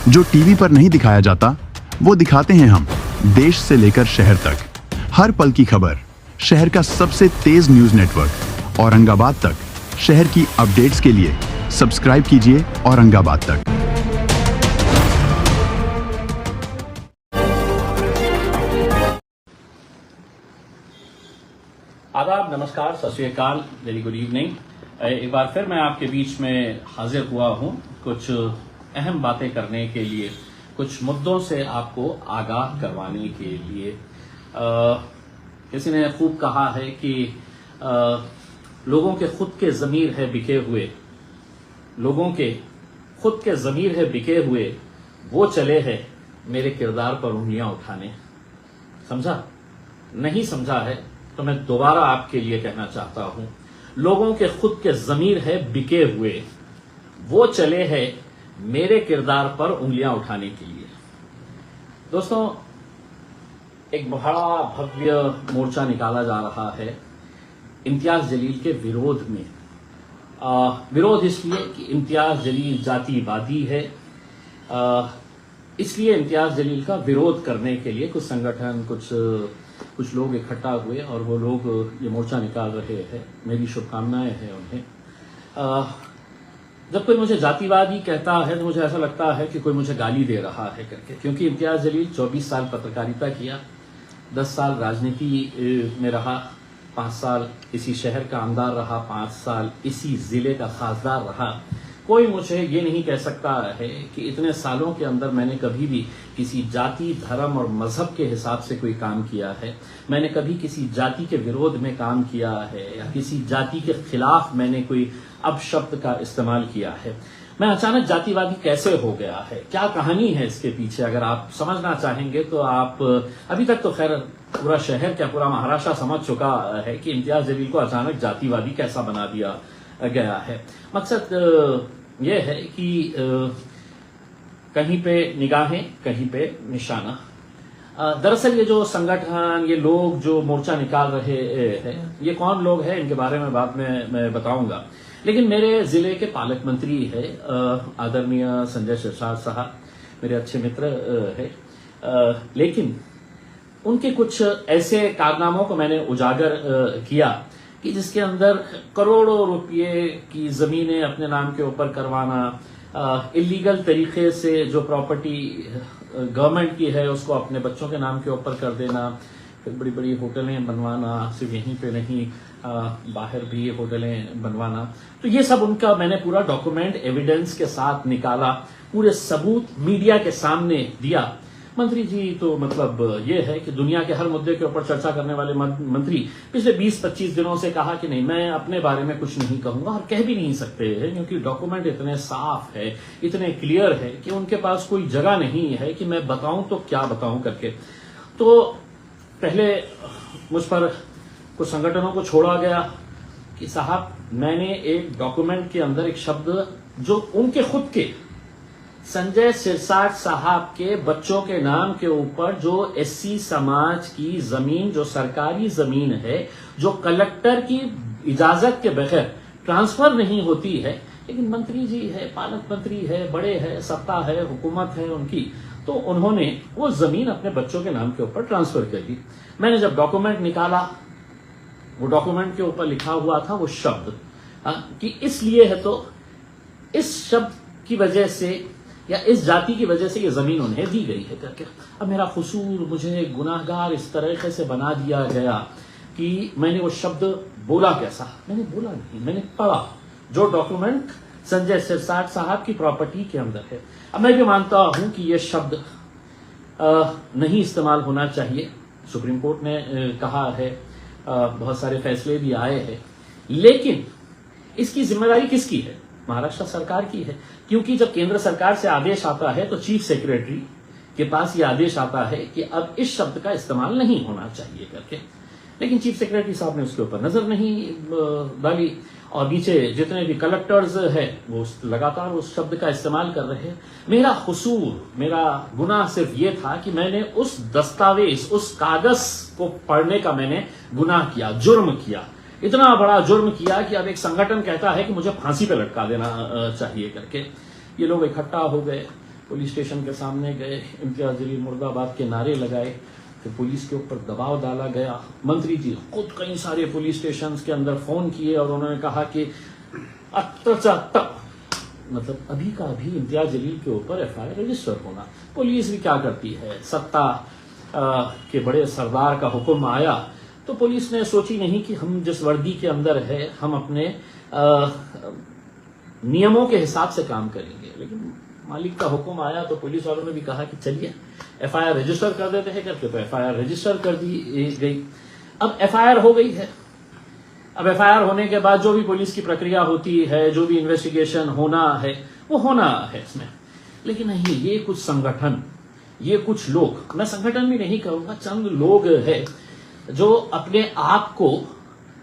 जो टीवी पर नहीं दिखाया जाता वो दिखाते हैं हम, देश से लेकर शहर तक। हर पल की खबर, शहर का सबसे तेज न्यूज नेटवर्क औरंगाबाद तक। शहर की अपडेट्स के लिए सब्सक्राइब कीजिए औरंगाबाद तक। आदाब, नमस्कार, सत श्री अकाल, वेरी गुड इवनिंग। एक बार फिर मैं आपके बीच में हाजिर हुआ हूं कुछ अहम बातें करने के लिए, कुछ मुद्दों से आपको आगाह करवाने के लिए। किसी ने खूब कहा है कि लोगों के खुद के ज़मीर है बिके हुए, लोगों के खुद के ज़मीर है बिके हुए, वो चले हैं मेरे किरदार पर उंगलियां उठाने। समझा? नहीं समझा है तो मैं दोबारा आपके लिए कहना चाहता हूं, लोगों के खुद के ज़मीर है बिके हुए, वो चले हैं मेरे किरदार पर उंगलियां उठाने के लिए। दोस्तों, एक बड़ा भव्य मोर्चा निकाला जा रहा है इम्तियाज जलील के विरोध में। विरोध इसलिए कि इम्तियाज जलील जातिवादी है। इसलिए इम्तियाज जलील का विरोध करने के लिए कुछ संगठन, कुछ लोग इकट्ठा हुए और वो लोग ये मोर्चा निकाल रहे हैं। मेरी शुभकामनाएं हैं उन्हें। जब कोई मुझे जातिवादी कहता है तो मुझे ऐसा लगता है कि कोई मुझे गाली दे रहा है करके, क्योंकि इम्तियाज जलील 24 साल पत्रकारिता किया, 10 साल राजनीति में रहा, 5 साल इसी शहर का आमदार रहा, 5 साल इसी जिले का खासदार रहा। कोई मुझे ये नहीं कह सकता है कि इतने सालों के अंदर मैंने कभी भी किसी जाति, धर्म और मजहब के हिसाब से कोई काम किया है, मैंने कभी किसी जाति के विरोध में काम किया है या किसी जाति के खिलाफ मैंने कोई अपशब्द का इस्तेमाल किया है। मैं अचानक जातिवादी कैसे हो गया है, क्या कहानी है इसके पीछे, अगर आप समझना चाहेंगे तो आप, अभी तक तो खैर पूरा शहर क्या पूरा महाराष्ट्र समझ चुका है कि इम्तियाज जलील को अचानक जातिवादी कैसा बना दिया गया है। मकसद यह है कि कहीं पे निगाहें, कहीं पे निशाना। दरअसल ये जो संगठन, ये लोग जो मोर्चा निकाल रहे हैं, ये कौन लोग हैं इनके बारे में बाद में मैं बताऊंगा। लेकिन मेरे जिले के पालक मंत्री है आदरणीय संजय सिरसाट साहब, मेरे अच्छे मित्र है, लेकिन उनके कुछ ऐसे कारनामों को मैंने उजागर किया कि जिसके अंदर करोड़ों रुपए की जमीनें अपने नाम के ऊपर करवाना, इलीगल तरीके से जो प्रॉपर्टी गवर्नमेंट की है उसको अपने बच्चों के नाम के ऊपर कर देना, फिर बड़ी बड़ी होटलें बनवाना, सिर्फ यहीं पे नहीं बाहर भी होटलें बनवाना। तो ये सब उनका मैंने पूरा डॉक्यूमेंट एविडेंस के साथ निकाला, पूरे सबूत मीडिया के सामने दिया। मंत्री जी तो मतलब ये है कि दुनिया के हर मुद्दे के ऊपर चर्चा करने वाले मंत्री पिछले 20-25 दिनों से कहा कि नहीं, मैं अपने बारे में कुछ नहीं कहूंगा, और कह भी नहीं सकते हैं क्योंकि डॉक्यूमेंट इतने साफ है, इतने क्लियर है कि उनके पास कोई जगह नहीं है कि मैं बताऊं तो क्या बताऊं करके। तो पहले मुझ पर कुछ संगठनों को छोड़ा गया कि साहब, मैंने एक डॉक्यूमेंट के अंदर एक शब्द जो उनके खुद के संजय सिरसाट साहब के बच्चों के नाम के ऊपर, जो एससी समाज की जमीन, जो सरकारी जमीन है, जो कलेक्टर की इजाजत के बगैर ट्रांसफर नहीं होती है, लेकिन मंत्री जी है, पालक मंत्री है, बड़े है, सत्ता है, हुकूमत है उनकी, तो उन्होंने वो जमीन अपने बच्चों के नाम के ऊपर ट्रांसफर कर दी। मैंने जब डॉक्यूमेंट निकाला, वो डॉक्यूमेंट के ऊपर लिखा हुआ था वो शब्द कि इसलिए है, तो इस शब्द की वजह से या इस जाति की वजह से ये जमीन उन्हें दी गई है करके। अब मेरा कसूर, मुझे गुनाहगार इस तरीके से बना दिया गया कि मैंने वो शब्द बोला कैसा। मैंने बोला नहीं, मैंने पढ़ा जो डॉक्यूमेंट संजय सिरसाट साहब की प्रॉपर्टी के अंदर है। अब मैं भी मानता हूं कि ये शब्द नहीं इस्तेमाल होना चाहिए, सुप्रीम कोर्ट ने कहा है, बहुत सारे फैसले भी आए हैं, लेकिन इसकी जिम्मेदारी किसकी है? महाराष्ट्र सरकार की है, क्योंकि जब केंद्र सरकार से आदेश आता है तो चीफ सेक्रेटरी के पास यह आदेश आता है कि अब इस शब्द का इस्तेमाल नहीं होना चाहिए करके। लेकिन चीफ सेक्रेटरी साहब ने उसके ऊपर नजर नहीं डाली और नीचे जितने भी कलेक्टर्स हैं वो लगातार उस शब्द का इस्तेमाल कर रहे हैं। मेरा कसूर, मेरा गुनाह सिर्फ ये था कि मैंने उस दस्तावेज, उस कागज को पढ़ने का मैंने गुनाह किया, जुर्म किया, इतना बड़ा जुर्म किया कि अब एक संगठन कहता है कि मुझे फांसी पे लटका देना चाहिए करके। ये लोग इकट्ठा हो गए, पुलिस स्टेशन के सामने गए, इम्तियाज जलील मुर्दाबाद के नारे लगाए, फिर पुलिस के ऊपर दबाव डाला गया। मंत्री जी खुद कई सारे पुलिस स्टेशन के अंदर फोन किए और उन्होंने कहा कि मतलब अभी का अभी इम्तियाज जलील के ऊपर एफआईआर रजिस्टर होना। पुलिस भी क्या करती है, सत्ता के बड़े सरदार का हुक्म आया तो पुलिस ने सोची नहीं कि हम जिस वर्दी के अंदर है हम अपने नियमों के हिसाब से काम करेंगे, लेकिन मालिक का हुक्म आया तो पुलिस वालों ने भी कहा कि चलिए एफआईआर रजिस्टर कर देते हैं करके, तो एफआईआर रजिस्टर कर दी गई। अब एफआईआर हो गई है। अब एफआईआर होने के बाद जो भी पुलिस की प्रक्रिया होती है, जो भी इन्वेस्टिगेशन होना है वो होना है इसमें। लेकिन नहीं, ये कुछ संगठन, ये कुछ लोग, मैं संगठन भी नहीं कहूंगा, चंद लोग हैं जो अपने आप को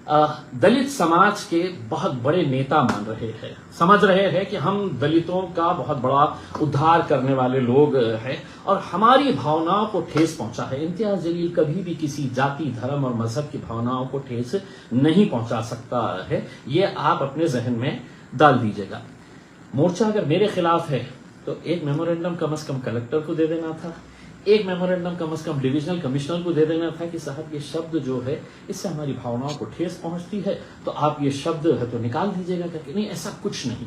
दलित समाज के बहुत बड़े नेता मान रहे हैं, समझ रहे हैं कि हम दलितों का बहुत बड़ा उद्धार करने वाले लोग हैं और हमारी भावनाओं को ठेस पहुंचा है। इम्तियाज जलील कभी भी किसी जाति, धर्म और मजहब की भावनाओं को ठेस नहीं पहुंचा सकता है, ये आप अपने जहन में डाल दीजिएगा। मोर्चा अगर मेरे खिलाफ है तो एक मेमोरेंडम कम से कम कलेक्टर को दे देना था, एक मेमोरेंडम कम से कम डिविजनल कमिश्नर को दे देना था कि साहब ये शब्द जो है इससे हमारी भावनाओं को ठेस पहुंचती है, तो आप ये शब्द है तो निकाल दीजिएगा करके। नहीं, ऐसा कुछ नहीं।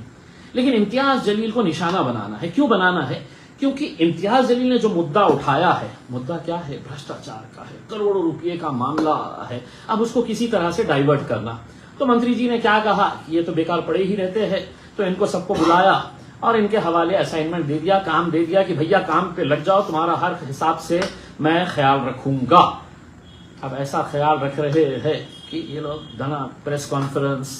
लेकिन इम्तियाज जलील को निशाना बनाना है। क्यों बनाना है? क्योंकि इम्तियाज जलील ने जो मुद्दा उठाया है, मुद्दा क्या है? भ्रष्टाचार का है, करोड़ों रुपये का मामला है। अब उसको किसी तरह से डाइवर्ट करना, तो मंत्री जी ने क्या कहा, ये तो बेकार पड़े ही रहते हैं, तो इनको सबको बुलाया और इनके हवाले असाइनमेंट दे दिया, काम दे दिया कि भैया काम पे लग जाओ, तुम्हारा हर हिसाब से मैं ख्याल रखूंगा। अब ऐसा ख्याल रख रहे हैं कि ये लोग धना प्रेस कॉन्फ्रेंस,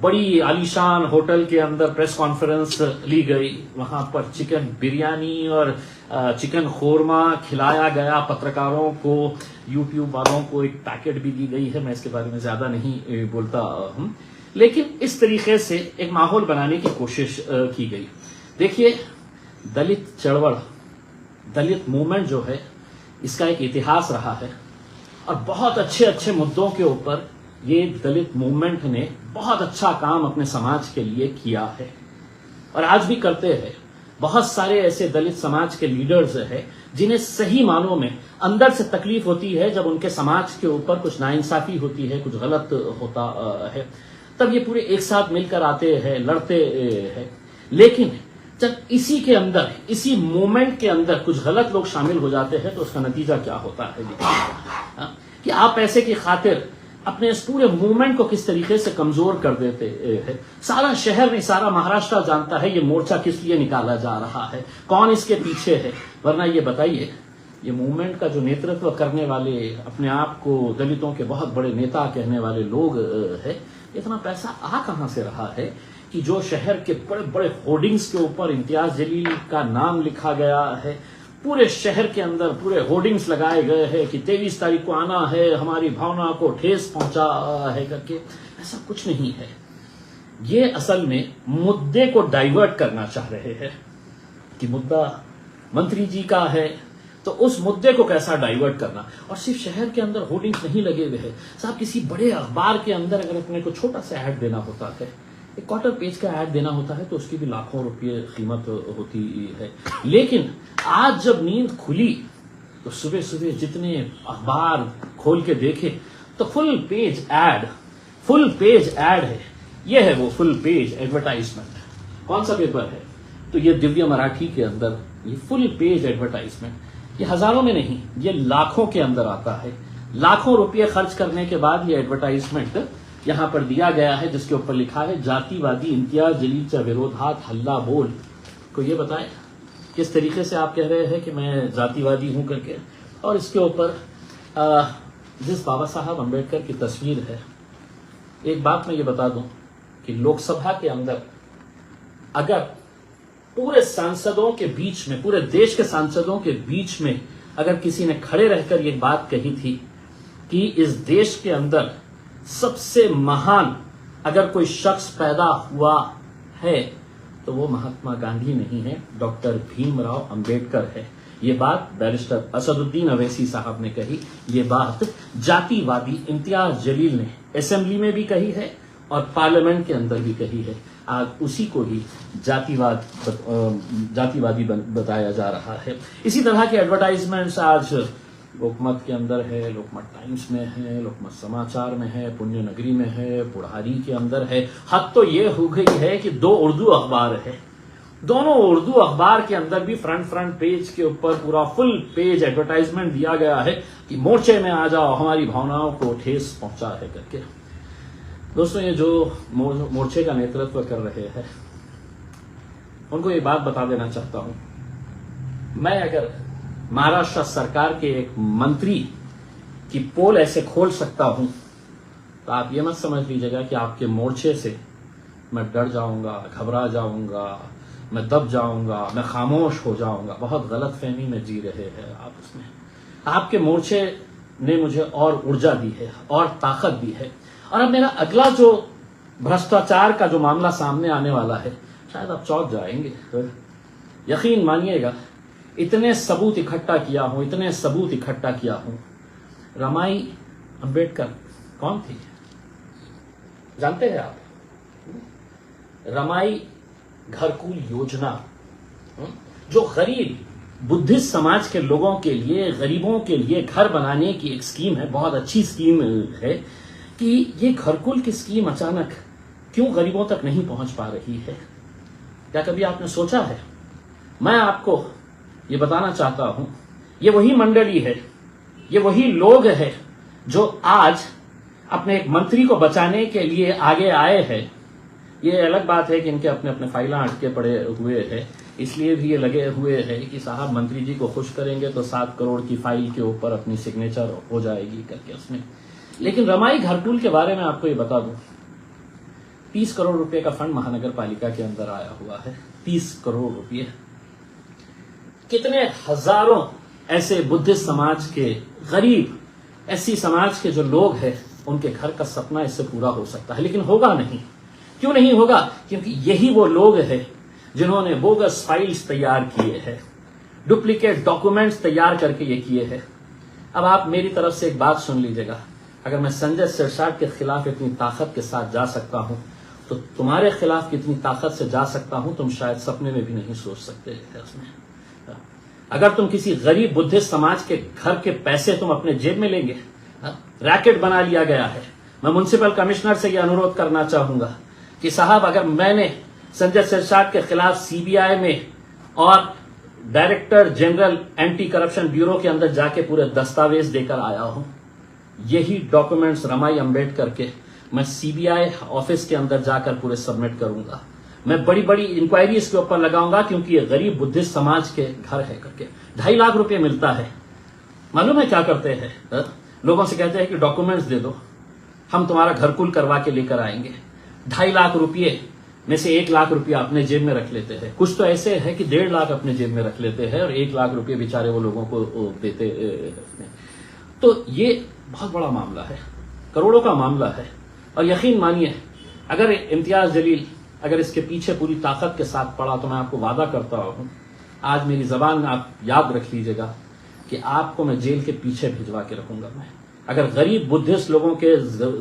बड़ी आलीशान होटल के अंदर प्रेस कॉन्फ्रेंस ली गई, वहां पर चिकन बिरयानी और चिकन खोरमा खिलाया गया पत्रकारों को, यूट्यूब वालों को एक पैकेट भी दी गई है, मैं इसके बारे में ज्यादा नहीं बोलता हूं। लेकिन इस तरीके से एक माहौल बनाने की कोशिश की गई। देखिए, दलित चळवळ, दलित मूवमेंट जो है इसका एक इतिहास रहा है और बहुत अच्छे अच्छे मुद्दों के ऊपर ये दलित मूवमेंट ने बहुत अच्छा काम अपने समाज के लिए किया है और आज भी करते हैं। बहुत सारे ऐसे दलित समाज के लीडर्स हैं जिन्हें सही मानों में अंदर से तकलीफ होती है जब उनके समाज के ऊपर कुछ नाइंसाफी होती है, कुछ गलत होता है, तब ये पूरे एक साथ मिलकर आते हैं, लड़ते हैं। लेकिन जब इसी के अंदर, इसी मूवमेंट के अंदर कुछ गलत लोग शामिल हो जाते हैं तो उसका नतीजा क्या होता है कि आप पैसे की खातिर अपने इस पूरे मूवमेंट को किस तरीके से कमजोर कर देते हैं। सारा शहर नहीं, सारा महाराष्ट्र जानता है ये मोर्चा किस लिए निकाला जा रहा है, कौन इसके पीछे है। वरना ये बताइए, ये मूवमेंट का जो नेतृत्व करने वाले, अपने आप को दलितों के बहुत बड़े नेता कहने वाले लोग हैं, इतना पैसा आ कहां से रहा है कि जो शहर के बड़े बड़े होर्डिंग्स के ऊपर इम्तियाज जलील का नाम लिखा गया है, पूरे शहर के अंदर पूरे होर्डिंग्स लगाए गए हैं कि 23 तारीख को आना है, हमारी भावना को ठेस पहुंचा है करके। ऐसा कुछ नहीं है। ये असल में मुद्दे को डाइवर्ट करना चाह रहे हैं कि मुद्दा मंत्री जी का है तो उस मुद्दे को कैसा डाइवर्ट करना। और सिर्फ शहर के अंदर होर्डिंग्स नहीं लगे हुए हैं साहब, किसी बड़े अखबार के अंदर अगर अपने को छोटा सा ऐड देना होता है, एक क्वार्टर पेज का ऐड देना होता है, तो उसकी भी लाखों रुपये कीमत होती है। लेकिन आज जब नींद खुली तो सुबह सुबह जितने अखबार खोल के देखे तो फुल पेज ऐड है। यह है वो फुल पेज एडवर्टाइजमेंट। कौन सा पेपर है? तो ये दिव्य मराठी के अंदर ये फुल पेज एडवर्टाइजमेंट। ये हजारों में नहीं, ये लाखों के अंदर आता है। लाखों रुपये खर्च करने के बाद ये एडवर्टाइजमेंट यहां पर दिया गया है, जिसके ऊपर लिखा है जातिवादी इम्तियाज जलीलच्या विरोधात हल्ला बोल। को ये बताएं किस तरीके से आप कह रहे हैं कि मैं जातिवादी हूं करके। और इसके ऊपर जिस बाबा साहब अम्बेडकर की तस्वीर है, एक बात मैं ये बता दूं कि लोकसभा के अंदर अगर पूरे सांसदों के बीच में, पूरे देश के सांसदों के बीच में अगर किसी ने खड़े रहकर ये बात कही थी कि इस देश के अंदर सबसे महान अगर कोई शख्स पैदा हुआ है तो वो महात्मा गांधी नहीं है, डॉक्टर भीमराव अंबेडकर है। ये बात बैरिस्टर असदुद्दीन अवैसी साहब ने कही। ये बात जातिवादी इम्तियाज जलील ने असेंबली में भी कही है और पार्लियामेंट के अंदर भी कही है। आज उसी को ही जातिवादी बताया जा रहा है। इसी तरह के एडवर्टाइजमेंट्स आज लोकमत के अंदर है, लोकमत टाइम्स में है, लोकमत समाचार में है, पुण्य नगरी में है, पुढ़ारी के अंदर है। हद तो ये हो गई है कि 2 उर्दू अखबार है, दोनों उर्दू अखबार के अंदर भी फ्रंट पेज के ऊपर पूरा फुल पेज एडवर्टाइजमेंट दिया गया है कि मोर्चे में आ जाओ, हमारी भावनाओं को ठेस पहुंचा है करके। दोस्तों, ये जो मोर्चे का नेतृत्व कर रहे हैं उनको ये बात बता देना चाहता हूं, मैं अगर महाराष्ट्र सरकार के एक मंत्री की पोल ऐसे खोल सकता हूं तो आप ये मत समझ लीजिएगा कि आपके मोर्चे से मैं डर जाऊंगा, घबरा जाऊंगा, मैं दब जाऊंगा, मैं खामोश हो जाऊंगा। बहुत गलतफहमी में जी रहे हैं आप उसमें। आपके मोर्चे ने मुझे और ऊर्जा दी है और ताकत दी है। और अब मेरा अगला जो भ्रष्टाचार का जो मामला सामने आने वाला है, शायद आप चौंक जाएंगे। यकीन मानिएगा, इतने सबूत इकट्ठा किया हूं। रमाई अंबेडकर कौन थी जानते हैं आप? रमाई घरकुल योजना जो गरीब बुद्धिस्ट समाज के लोगों के लिए, गरीबों के लिए घर बनाने की एक स्कीम है, बहुत अच्छी स्कीम है। कि ये घरकुल की स्कीम अचानक क्यों गरीबों तक नहीं पहुंच पा रही है? क्या कभी आपने सोचा है? मैं आपको ये बताना चाहता हूं, ये वही मंडली है, ये वही लोग हैं जो आज अपने एक मंत्री को बचाने के लिए आगे आए हैं। ये अलग बात है कि इनके अपने अपने फाइलें अटके पड़े हुए हैं, इसलिए भी ये लगे हुए हैं कि साहब मंत्री जी को खुश करेंगे तो 7 करोड़ की फाइल के ऊपर अपनी सिग्नेचर हो जाएगी करके उसमें। लेकिन रमाई घरकुल के बारे में आपको ये बता दूं, 30 करोड़ रुपए का फंड महानगर पालिका के अंदर आया हुआ है। 30 करोड़ रुपए, कितने हजारों ऐसे बुद्धिस्ट समाज के, गरीब एससी समाज के जो लोग हैं, उनके घर का सपना इससे पूरा हो सकता है। लेकिन होगा नहीं। क्यों नहीं होगा? क्योंकि यही वो लोग हैं जिन्होंने बोगस फाइल्स तैयार किए हैं, डुप्लीकेट डॉक्यूमेंट्स तैयार करके ये किए हैं। अब आप मेरी तरफ से एक बात सुन लीजिएगा, अगर मैं संजय सिरसाट के खिलाफ इतनी ताकत के साथ जा सकता हूं तो तुम्हारे खिलाफ कितनी ताकत से जा सकता हूं तुम शायद सपने में भी नहीं सोच सकते थे उसमें। अगर तुम किसी गरीब बुद्धिस्ट समाज के घर के पैसे तुम अपने जेब में लेंगे, रैकेट बना लिया गया है। मैं म्युनिसिपल कमिश्नर से यह अनुरोध करना चाहूंगा कि साहब, अगर मैंने संजय सिरसाट के खिलाफ सीबीआई में और director general anti corruption bureau के अंदर जाके पूरे दस्तावेज देकर आया हूं, यही डॉक्यूमेंट्स रमाई अंबेडकर के मैं सीबीआई ऑफिस के अंदर जाकर पूरे सबमिट करूंगा। मैं बड़ी बड़ी इंक्वायरी इसके ऊपर लगाऊंगा, क्योंकि ये गरीब बुद्धिस्ट समाज के घर है करके 2.5 लाख रुपए मिलता है। मालूम है क्या करते हैं? लोगों से कहते हैं कि डॉक्यूमेंट्स दे दो, हम तुम्हारा घरकुल करवा के लेकर आएंगे। 2.5 लाख रुपये में से 1 लाख रुपया अपने जेब में रख लेते हैं। कुछ तो ऐसे है कि 1.5 लाख अपने जेब में रख लेते हैं और 1 लाख रुपये बेचारे वो लोगों को देते हैं। तो ये बहुत बड़ा मामला है, करोड़ों का मामला है। और यकीन मानिए, अगर इम्तियाज जलील अगर इसके पीछे पूरी ताकत के साथ पड़ा तो मैं आपको वादा करता हूं, आज मेरी जबान आप याद रख लीजिएगा कि आपको मैं जेल के पीछे भिजवा के रखूंगा। मैं अगर गरीब बुद्धिस्ट लोगों के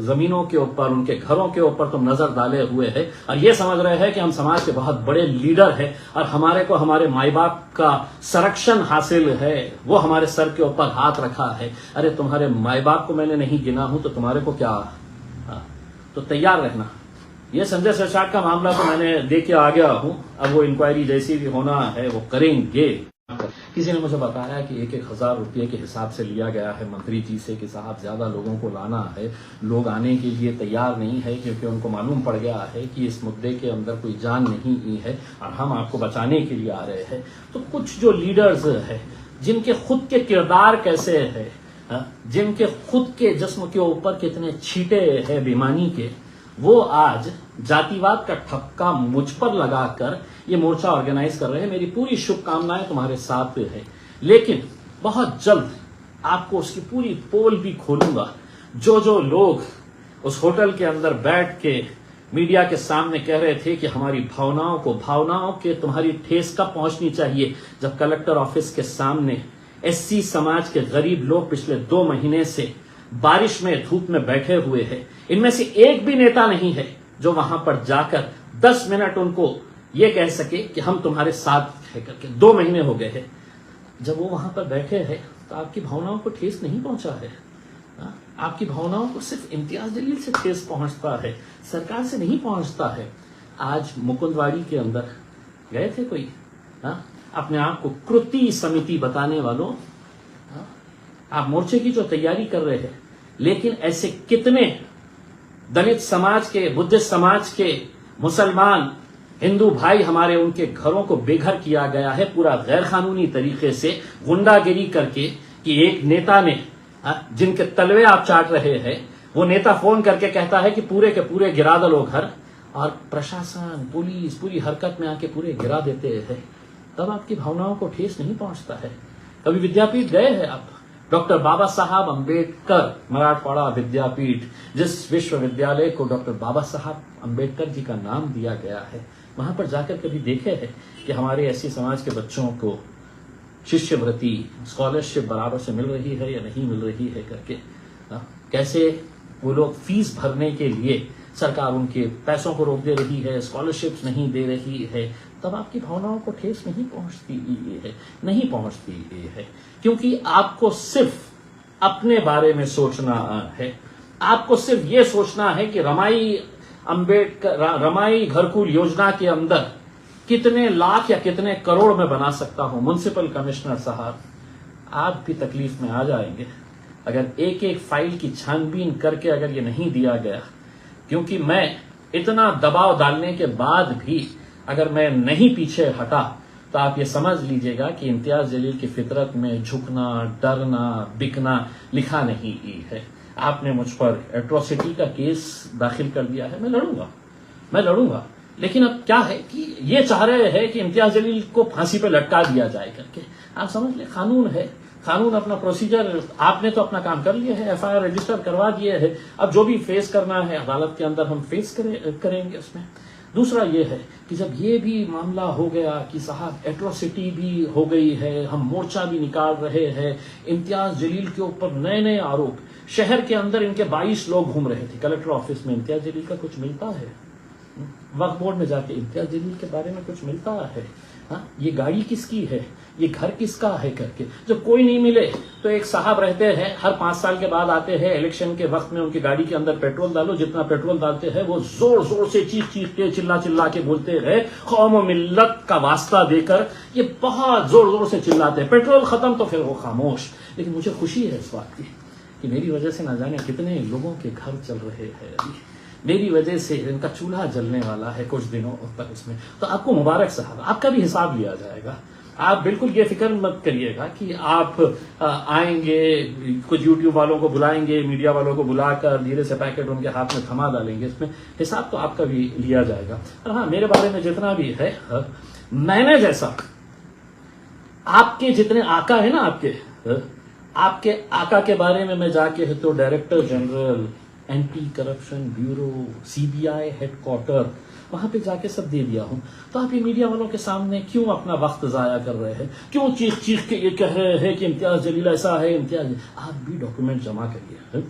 जमीनों के ऊपर, उनके घरों के ऊपर तुम नजर डाले हुए हैं और ये समझ रहे हैं कि हम समाज के बहुत बड़े लीडर हैं और हमारे को हमारे माई बाप का संरक्षण हासिल है, वो हमारे सर के ऊपर हाथ रखा है। अरे तुम्हारे माई बाप को मैंने नहीं गिना हूं तो तुम्हारे को क्या? तो तैयार रहना। ये संजय सिरसाट का मामला तो मैंने देख के आ गया हूं, अब वो इंक्वायरी जैसी भी होना है वो करेंगे। किसी ने मुझे बताया कि 1,000 रुपये के हिसाब से लिया गया है मंत्री जी से कि साहब ज्यादा लोगों को लाना है, लोग आने के लिए तैयार नहीं है क्योंकि उनको मालूम पड़ गया है कि इस मुद्दे के अंदर कोई जान नहीं है और हम आपको बचाने के लिए आ रहे हैं। तो कुछ जो लीडर्स है जिनके खुद के किरदार कैसे है, जिनके खुद के जिस्म के ऊपर कितने छींटे हैं बेईमानी के, वो आज जातिवाद का ठपका मुझ पर लगाकर ये मोर्चा ऑर्गेनाइज कर रहे हैं। मेरी पूरी शुभकामनाएं तुम्हारे साथ है, लेकिन बहुत जल्द आपको उसकी पूरी पोल भी खोलूंगा। जो जो लोग उस होटल के अंदर बैठ के मीडिया के सामने कह रहे थे कि हमारी भावनाओं के तुम्हारी ठेस कब पहुंचनी चाहिए, जब कलेक्टर ऑफिस के सामने एससी समाज के गरीब लोग पिछले 2 महीने से बारिश में धूप में बैठे हुए हैं। इनमें से एक भी नेता नहीं है जो वहां पर जाकर 10 मिनट उनको ये कह सके कि हम तुम्हारे साथ है करके। 2 महीने हो गए हैं जब वो वहां पर बैठे हैं, तो आपकी भावनाओं को ठेस नहीं पहुंचा है। आपकी भावनाओं को सिर्फ इम्तियाज जलील से ठेस पहुंचता है, सरकार से नहीं पहुंचता है। आज मुकुंदवाड़ी के अंदर गए थे कोई, अपने आप को कृति समिति बताने वालों, आप मोर्चे की जो तैयारी कर रहे हैं, लेकिन ऐसे कितने दलित समाज के, बुद्धिस्ट समाज के, मुसलमान, हिंदू भाई हमारे, उनके घरों को बेघर किया गया है पूरा गैर कानूनी तरीके से, गुंडागिरी करके, कि एक नेता ने, जिनके तलवे आप चाट रहे हैं, वो नेता फोन करके कहता है कि पूरे के पूरे गिरा दो घर, और प्रशासन, पुलिस पूरी हरकत में आके पूरे गिरा देते हैं। तब आपकी भावनाओं को ठेस नहीं पहुंचता है। कभी विद्यापीठ गए हैं आप? डॉक्टर बाबा साहब अंबेडकर मराठवाड़ा विद्यापीठ, जिस विश्वविद्यालय को डॉक्टर बाबा साहब अंबेडकर जी का नाम दिया गया है, वहां पर जाकर कभी देखे हैं कि हमारे ऐसी समाज के बच्चों को शिष्यवृत्ति, स्कॉलरशिप बराबर से मिल रही है या नहीं मिल रही है करके? कैसे वो लोग फीस भरने के लिए सरकार उनके पैसों को रोक दे रही है, स्कॉलरशिप्स नहीं दे रही है। तब आपकी भावनाओं को ठेस नहीं पहुंचती है, क्योंकि आपको सिर्फ अपने बारे में सोचना है। आपको सिर्फ ये सोचना है कि रमाई घरकुल योजना के अंदर कितने लाख या कितने करोड़ में बना सकता हूं। म्युनिसिपल कमिश्नर साहब, आप भी तकलीफ में आ जाएंगे अगर एक एक फाइल की छानबीन करके अगर ये नहीं दिया गया, क्योंकि मैं इतना दबाव डालने के बाद भी अगर मैं नहीं पीछे हटा, तो आप ये समझ लीजिएगा कि इम्तियाज जलील की फितरत में झुकना, डरना, बिकना लिखा नहीं है। आपने मुझ पर एट्रोसिटी का केस दाखिल कर दिया है, मैं लड़ूंगा, लेकिन अब क्या है कि ये चाह रहे हैं कि इम्तियाज जलील को फांसी पे लटका दिया जाए करके। आप समझ ले, कानून है, कानून अपना प्रोसीजर, आपने तो अपना काम कर लिया है, एफआईआर रजिस्टर करवा दिए है। अब जो भी फेस करना है अदालत के अंदर हम फेस करेंगे उसमें। दूसरा ये है कि जब ये भी मामला हो गया कि साहब एट्रोसिटी भी हो गई है, हम मोर्चा भी निकाल रहे हैं, इम्तियाज जलील के ऊपर नए नए आरोप, शहर के अंदर इनके 22 लोग घूम रहे थे कलेक्टर ऑफिस में, इम्तियाज जलील का कुछ मिलता है? वक्फ बोर्ड में जाके इम्तियाज जलील के बारे में कुछ मिलता है? ये गाड़ी किसकी है, ये घर किसका है करके। जब कोई नहीं मिले तो एक साहब रहते हैं, हर 5 साल के बाद आते हैं, इलेक्शन के वक्त में उनकी गाड़ी के अंदर पेट्रोल डालो, जितना पेट्रोल डालते हैं वो जोर जोर से चीख के चिल्ला के बोलते हैं, कौम और मिल्लत का वास्ता देकर ये बहुत जोर जोर से चिल्लाते हैं। पेट्रोल खत्म तो फिर वो खामोश। लेकिन मुझे खुशी है इस बात की कि मेरी वजह से ना जाने कितने लोगों के घर चल रहे हैं अभी, मेरी वजह से इनका चूल्हा जलने वाला है कुछ दिनों तक उसमें। तो आपको मुबारक साहब, आपका भी हिसाब लिया जाएगा। आप बिल्कुल ये फिक्र मत करिएगा कि आप आएंगे, कुछ यूट्यूब वालों को बुलाएंगे, मीडिया वालों को बुलाकर धीरे से पैकेट उनके हाथ में थमा डालेंगे। इसमें हिसाब तो आपका भी लिया जाएगा। और हाँ, मेरे बारे में जितना भी है, मैंने जैसा आपके जितने आका है ना, आपके आका के बारे में मैं जाके तो director general, anti corruption bureau, CBI headquarter, वहां पे जाके सब दे दिया हूं। तो आप ये मीडिया वालों के सामने क्यों अपना वक्त जाया कर रहे हैं? क्यों चीख के ये कह रहे हैं कि इम्तियाज जलील ऐसा है, इम्तियाज? आप भी डॉक्यूमेंट जमा करिए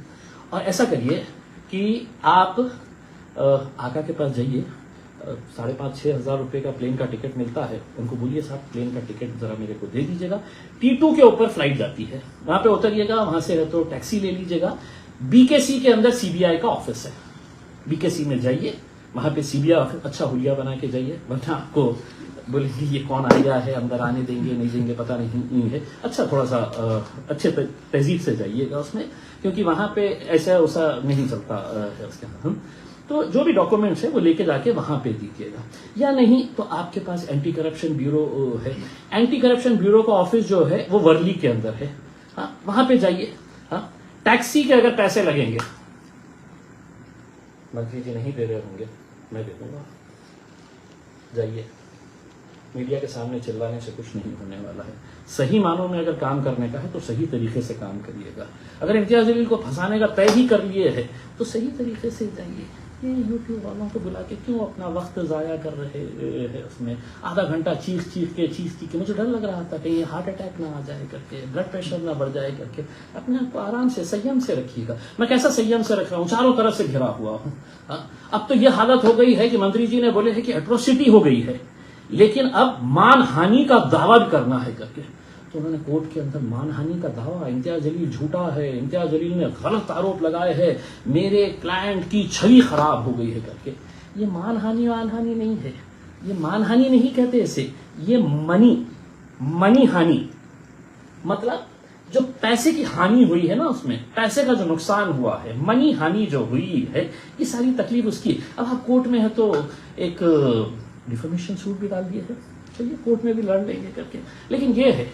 और ऐसा करिए कि आप आका के पास जाइए, 5,500-6 हज़ार रुपए का प्लेन का टिकट मिलता है, उनको बोलिए साहब प्लेन का टिकट जरा मेरे को दे दीजिएगा। T2 के ऊपर फ्लाइट जाती है, वहां पे उतरिएगा, वहां से है तो टैक्सी ले लीजिएगा। बीकेसी के अंदर सीबीआई का ऑफिस है, बीकेसी में जाइए, वहां पे सीबीआई ऑफिस, अच्छा हुलिया बना के जाइए, वरना आपको बोलेंगे ये कौन आया है, अंदर आने देंगे नहीं देंगे पता नहीं है। अच्छा थोड़ा सा अच्छे तहजीब से जाइएगा उसमें, क्योंकि वहां पे ऐसा वैसा नहीं चलता है उसके अंदर। तो जो भी डॉक्यूमेंट्स है वो लेके जाके वहां पे दीजिएगा, या नहीं तो आपके पास एंटी करप्शन ब्यूरो है। एंटी करप्शन ब्यूरो का ऑफिस जो है वो वर्ली के अंदर है, हाँ वहां पे जाइए। हाँ, टैक्सी के अगर पैसे लगेंगे, मंत्री जी नहीं दे रहे होंगे, मैं दे दूंगा, जाइए। मीडिया के सामने चिल्लाने से कुछ नहीं होने वाला है। सही मानों में अगर काम करने का है तो सही तरीके से काम करिएगा। अगर इम्तियाज जलील को फंसाने का तय ही कर लिए है तो सही तरीके से जाइए। ये यूट्यूब वालों को बुला के क्यों अपना वक्त ज़ाया कर रहे हैं? उसमें आधा घंटा चीख चीख के मुझे डर लग रहा था कि ये हार्ट अटैक ना आ जाए करके, ब्लड प्रेशर ना बढ़ जाए करके। अपने आप को आराम से संयम से रखिएगा। मैं कैसा संयम से रख रहा हूँ, चारों तरफ से घिरा हुआ हूँ। अब तो ये हालत हो गई है कि मंत्री जी ने बोले है कि एट्रोसिटी हो गई है, लेकिन अब मानहानि का दावा भी करना है करके। तो उन्होंने कोर्ट के अंदर मानहानि का दावा, इम्तियाज जलील झूठा है, इम्तियाज जलील ने गलत आरोप लगाए हैं, मेरे क्लाइंट की छवि खराब हो गई है करके। ये मानहानि नहीं है, ये मानहानि नहीं कहते इसे, ये मनी हानि, मतलब जो पैसे की हानि हुई है ना, उसमें पैसे का जो नुकसान हुआ है, मनी हानि जो हुई है, ये सारी तकलीफ उसकी। अब आप कोर्ट में है तो एक डिफेमेशन सूट भी डाल दिए है, चलिए कोर्ट में भी लड़ लेंगे करके। लेकिन ये है,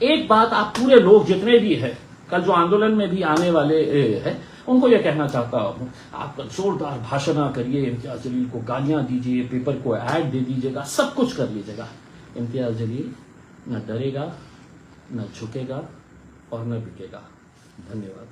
एक बात आप पूरे लोग जितने भी है, कल जो आंदोलन में भी आने वाले हैं, उनको यह कहना चाहता हूं, आप कल जोरदार भाषण करिए, इम्तियाज जलील को गालियां दीजिए, पेपर को ऐड दे दीजिएगा, सब कुछ कर लीजिएगा। इम्तियाज जलील न डरेगा, न झुकेगा और न बिकेगा। धन्यवाद।